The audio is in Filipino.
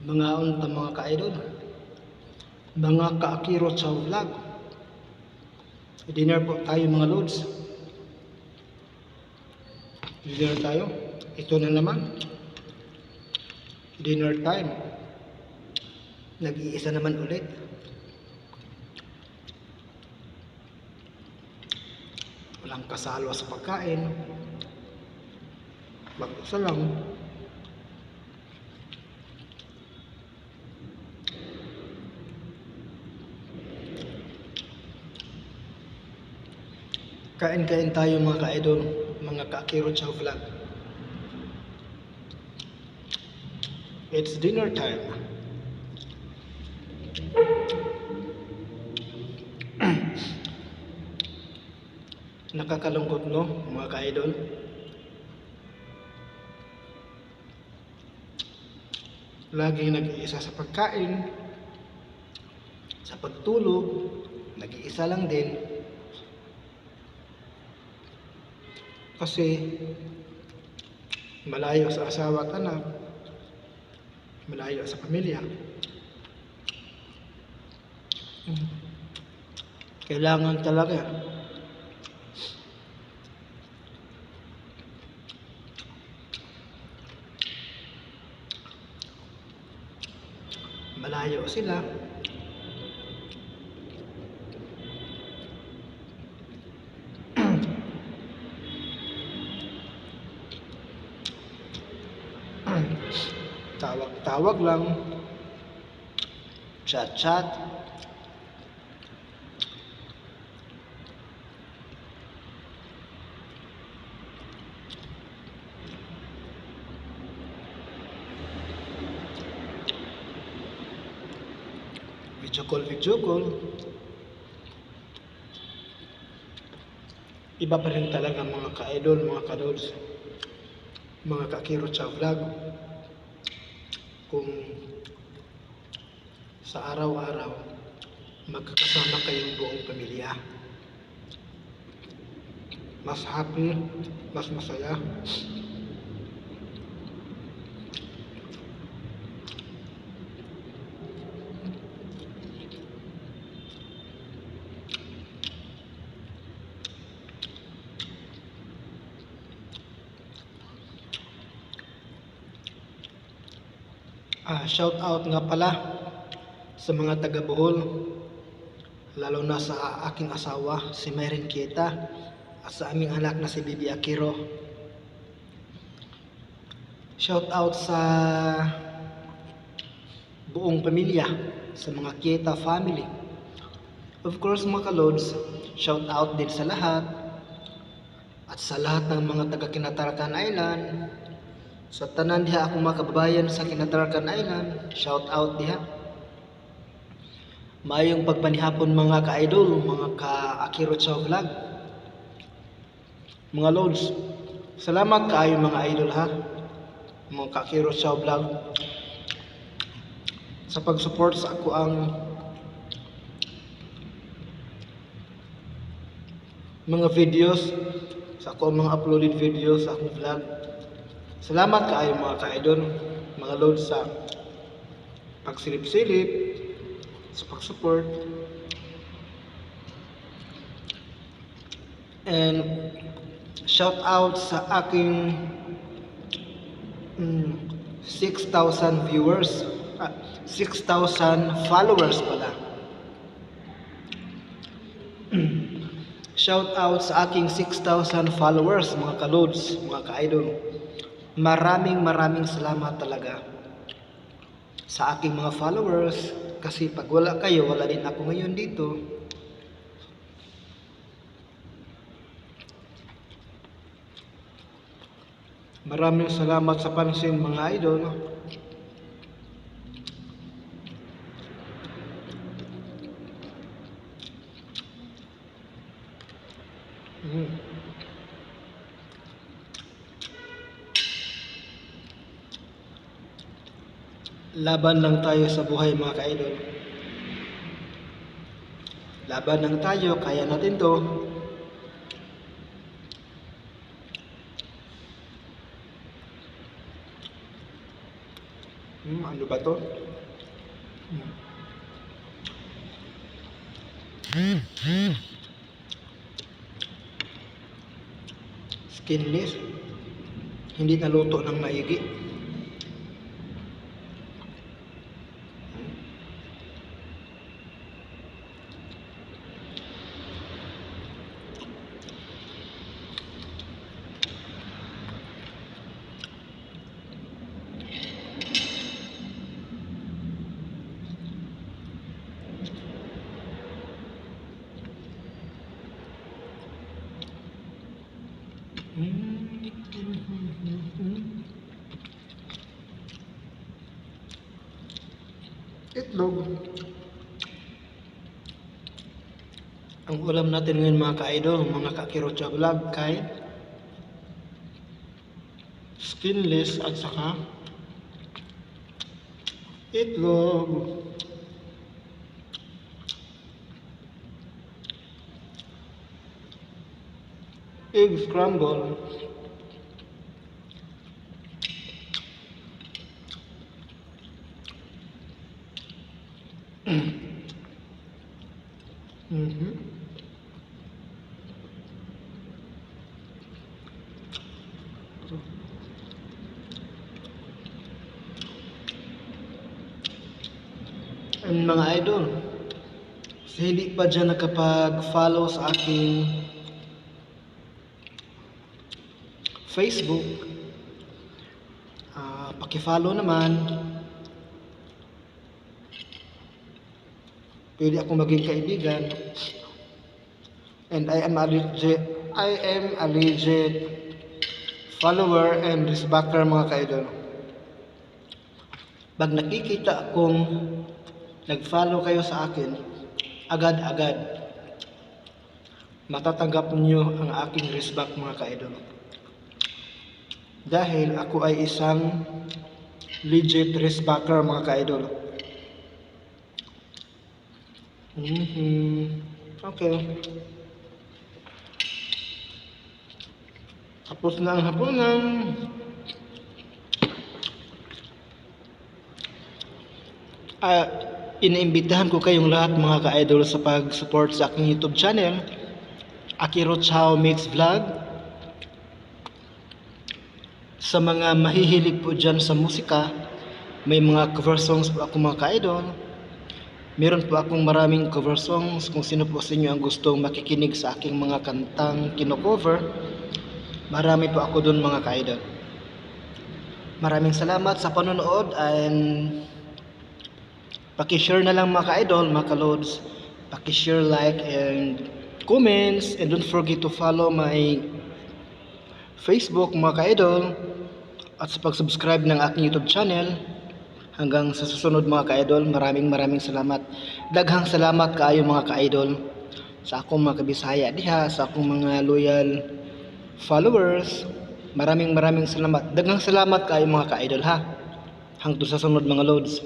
Mga unta mga ka-idol, mga ka-Akiro Chow Vlog. Dinner po tayo mga lods. Dinner tayo. Ito na naman. Dinner time. Nag-iisa naman ulit. Walang kasalo sa pagkain. Mag-isa lang. Kain-kain tayo mga ka-idol, mga ka-Akiro Chow Vlog. It's dinner time. Nakakalungkot no mga ka-idol. Laging nag-iisa sa pagkain, sa pagtulog, nag-iisa lang din. Kasi malayo sa asawa at anak, malayo sa pamilya. Kailangan talaga malayo sila. Tawag-tawag lang, chat-chat. Video call. Iba pa rin talaga mga ka-idol, mga ka-lods, mga ka-Akiro Chow Vlog. Kung sa araw-araw magkakasama kayong buong pamilya, mas happy, mas masaya. Shout out nga pala sa mga taga Bohol, lalo na sa aking asawa si Mayrin Kieta at sa aming anak na si Bibi Akiro. Shout out sa buong pamilya, sa mga Kieta family. Of course mga ka-lods, shout out din sa lahat at sa lahat ng mga taga Kinatarakan Island. Sa tanan diha akong mga kababayan sa Kinatarakan Island, shout out diha. Maayong pagpanihapon mga ka-idol, mga ka-Akiro Chow Vlog. Mga lods, salamat kaayo mga idol ha, mga ka-Akiro Chow Vlog, sa pag-support sa ako ang mga videos, sa ako ang mga uploaded videos sa akong vlog. Salamat kaayo mga ka-idol, mga lods, sa pagsilip-silip, sa pag-support. And shout out sa aking 6,000 viewers, 6,000 followers pala. Shout out sa aking 6,000 followers mga ka-lods, mga ka-idol. Maraming salamat talaga sa aking mga followers, kasi pag wala kayo, wala din ako ngayon dito. Maraming salamat sa pansin mga idol. Laban lang tayo sa buhay mga ka-idol. Laban lang tayo, kaya natin to. Ano ba to? Skinless. Hindi naluto ng maigi. Itlog. Ang ulam natin ngayon mga ka-idol, mga ka-Kirocha Vlog, kay skinless at saka itlog. Egg scramble. And mga idol, sa hindi pa dyan nakapag-follow sa aking Facebook, paki-follow naman. Pwede ako maging kaibigan. And I am a legit follower and respecter mga ka-idol. Pag nakikita akong nag-follow kayo sa akin, agad-agad matatanggap niyo ang aking respect mga ka-idol. Dahil ako ay isang legit respecter mga ka-idol. Okay. Tapos na ang hapunan. Iniimbitahan ko kayong lahat mga ka-idol sa pag-support sa aking YouTube channel, Akiro Chao Mix Vlog. Sa mga mahihilig po dyan sa musika, may mga cover songs po ako mga ka-idol. Meron po akong maraming cover songs. Kung sino po sa inyo ang gustong makikinig sa aking mga kantang kino-cover, marami po ako dun mga ka-idol. Maraming salamat sa panonood and paki-share na lang mga ka-idol, mga ka-loads. Paki-share, like, and comments. And don't forget to follow my Facebook mga ka-idol. At sa pag-subscribe ng aking YouTube channel. Hanggang sa susunod mga ka-idol, maraming salamat. Daghang salamat kaayo mga ka-idol sa akong mga kabisaya diha, sa akong mga loyal followers. Maraming salamat. Daghang salamat kaayo mga ka-idol ha. Hangtod sa sunod mga loads.